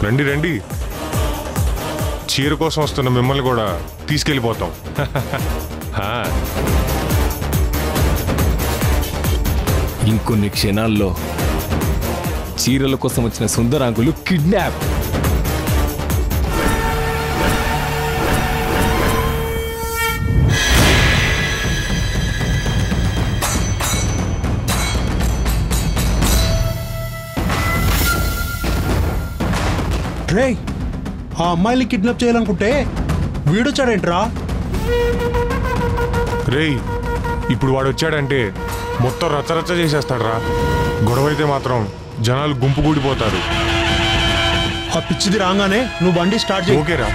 రండి రండి, చీర కోసం వస్తున్న మిమ్మల్ని కూడా తీసుకెళ్ళిపోతాం. ఇంకొన్ని క్షణాల్లో చీరల కోసం వచ్చిన సుందరాంగులు కిడ్నాప్. రే, ఆ అమ్మాయిని కిడ్నాప్ చేయాలనుకుంటే వీడొచ్చాడేంట్రా? రేయ్, ఇప్పుడు వాడు వచ్చాడంటే మొత్తం రచ్చరచ్చ చేసేస్తాడ్రా. గొడవ అయితే మాత్రం జనాలు గుంపు కూడిపోతారు. ఆ పిచ్చిది రాగానే నువ్వు బండి స్టార్ట్ చేయి. ఓకేరా.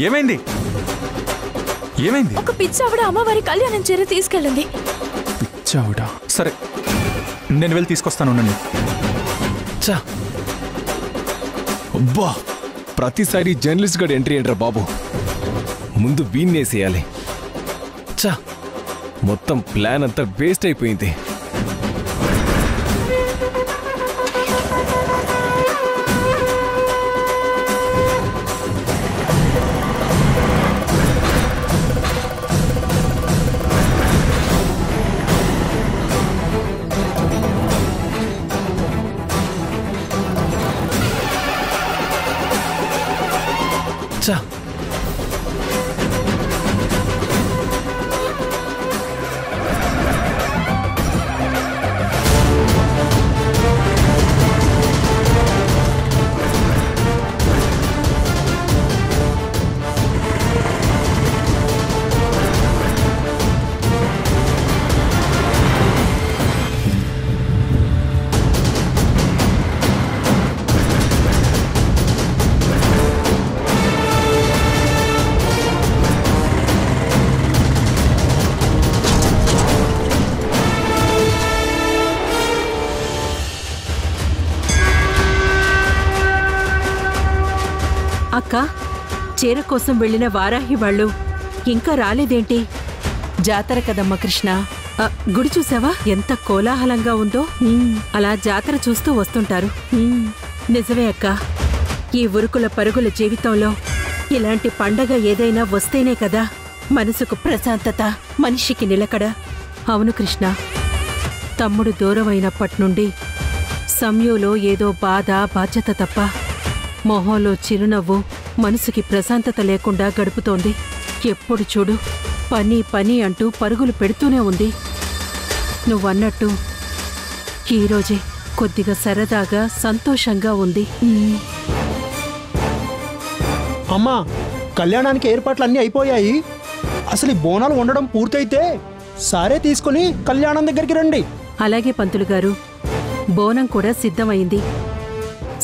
ఏమైంది? ఏమైంది? ఒక పిచ్చావిడ అమ్మవారి కళ్యాణం చీర తీసుకెళ్ళింది. పిచ్చావిడ? సరే, నేను వెళ్ళి తీసుకొస్తాను. ఉండండి. అబ్బా, ప్రతిసారి జర్నలిస్ట్ గడ్ ఎంట్రీ ఏంట్రా బాబు. ముందు వీన్నేసేయాలి. చా, మొత్తం ప్లాన్ అంతా వేస్ట్ అయిపోయింది. అక్క, చీర కోసం వెళ్లిన వారాహి వాళ్ళు ఇంకా రాలేదేంటి? జాతర కదమ్మ కృష్ణ. గుడి చూసావా ఎంత కోలాహలంగా ఉందో? అలా జాతర చూస్తూ వస్తుంటారు. నిజమే అక్క, ఈ ఉరుకుల పరుగుల జీవితంలో ఇలాంటి పండగ ఏదైనా వస్తేనే కదా మనసుకు ప్రశాంతత, మనిషికి నిలకడ. అవును కృష్ణ, తమ్ముడు దూరమైనప్పట్నుండి సంయోలో ఏదో బాధ, బాధ్యత తప్ప మొహంలో చిరునవ్వు మనసుకి ప్రశాంతత లేకుండా గడుపుతోంది. ఎప్పుడు చూడు పని పని అంటూ పరుగులు పెడుతూనే ఉంది. నువ్వన్నట్టు ఈరోజే కొద్దిగా సరదాగా, సంతోషంగా ఉంది. అమ్మా, కళ్యాణానికి ఏర్పాట్లన్నీ అయిపోయాయి. అసలు ఈ బోనాలు ఉండడం పూర్తయితే సారే తీసుకుని కళ్యాణం దగ్గరికి రండి. అలాగే పంతులు గారు, బోనం కూడా సిద్ధమైంది.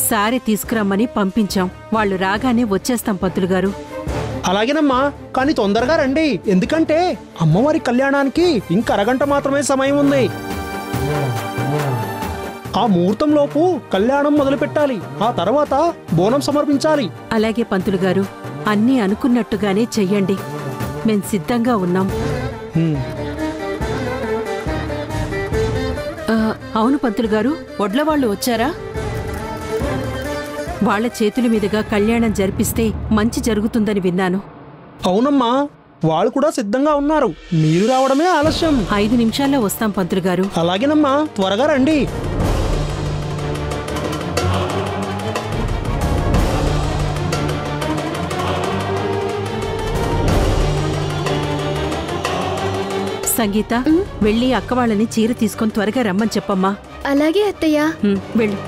సారే తీసుకురమ్మని పంపించాం. వాళ్ళు రాగానే వచ్చేస్తాం పంతులు గారు. అలాగేనమ్మా, కానీ తొందరగా రండి. ఎందుకంటే అమ్మవారి కళ్యాణానికి ఇంక అరగంట మాత్రమే సమయం ఉంది. ఆ ముహూర్తంలోపు కళ్యాణం మొదలు పెట్టాలి. ఆ తర్వాత బోనం సమర్పించాలి. అలాగే పంతులు గారు, అన్నీ అనుకున్నట్టుగానే చెయ్యండి. మేం సిద్ధంగా ఉన్నాం. అవును పంతులు గారు, వడ్లవాళ్ళు వచ్చారా? వాళ్ల చేతుల మీదుగా కళ్యాణం జరిపిస్తే మంచి జరుగుతుందని విన్నాను. అవునమ్మా, వాళ్ళు కూడా సిద్ధంగా ఉన్నారు. మీరు రావడమే ఆలస్యం. 5 నిమిషాల్లో వస్తాం పంతులు గారు. అలాగేనమ్మా, త్వరగా రండి. సంగీత, వెళ్ళి అక్క వాళ్ళని చీర తీసుకొని త్వరగా రమ్మని చెప్పమ్మా. అలాగే అత్తయ్య. వెళ్ళు.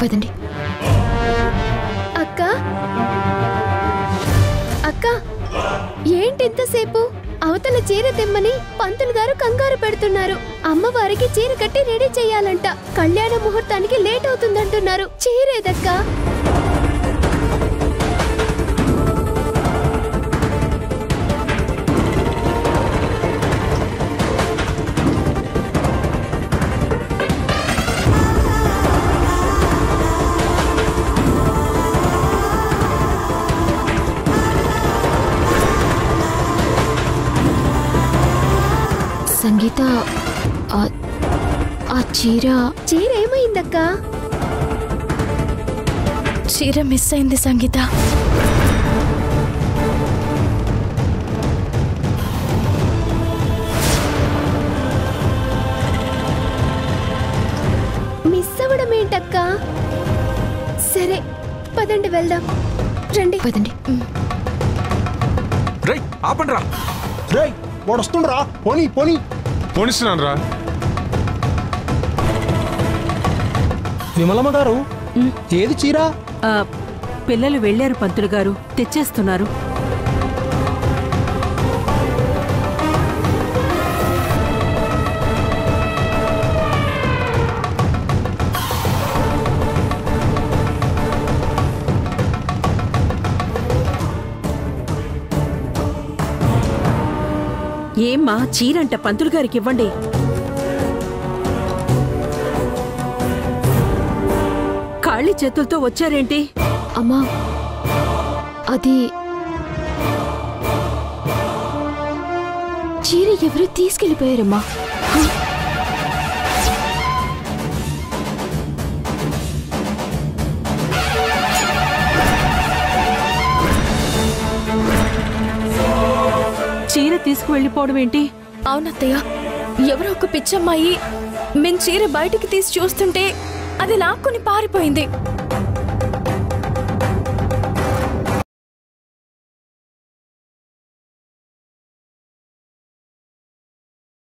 పదండి. అక్క అక్క, ఏంటింతసేపు? అవతల చీర తెమ్మని పంతులు గారు కంగారు పెడుతున్నారు. అమ్మవారికి చీర కట్టి రెడీ చెయ్యాలంట. కళ్యాణ ముహూర్తానికి లేట్ అవుతుందంటున్నారు. చీరేదక్కా? సంగీత, ఆ చీర ఏమైందక్క? చీర మిస్ అయింది సంగీత. మిస్ అవ్వడం ఏంటక్క? సరే పదండి వెళ్దాం. రండి పదండి. రేయ్ ఆపండి రా. రేయ్ వాడు వస్తుండ్రా, పోనీ పోనీ. పోనిస్తున్నాను రా. విమలమ్మ గారు, ఏది చీర? పిల్లలు వెళ్ళారు పంతులు గారు, తెచ్చేస్తున్నారు. ఏమ్మా, చీరంట పంతులు గారికి ఇవ్వండి. ఖాళీ చేతులతో వచ్చారేంటి? అమ్మా, అది చీర ఎవరు తీసుకెళ్ళిపోయారమ్మా. చీర తీసుకువెళ్ళిపోవడం ఏంటి? అవునత్తయ్య, ఎవరో ఒక పిచ్చమ్మాయి మేం చీర బయటికి తీసి చూస్తుంటే అది లాక్కుని పారిపోయింది.